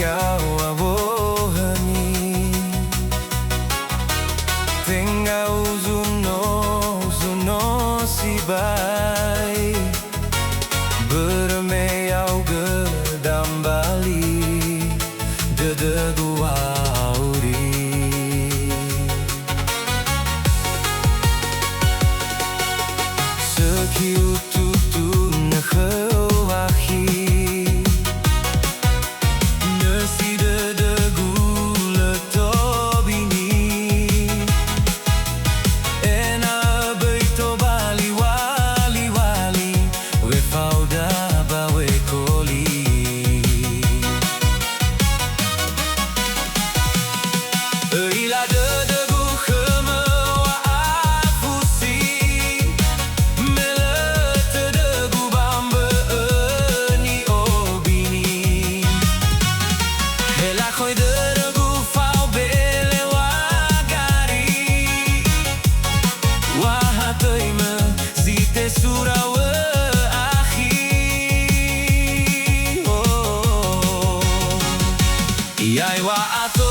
Tinggal awohani Tinggal zuno sibai Bermeyau gedam bali Dedegu auri Sekiu tutu nekhewahi Nesi dedegu letobini Ena beito bali wali wali We fauda bawe koli Eila dedegu khemewa afusi Mele tedegu bambe eni obini Hela khoi dedegu fau bele wagari Wahatoime zite surawe ahi Iai wa ato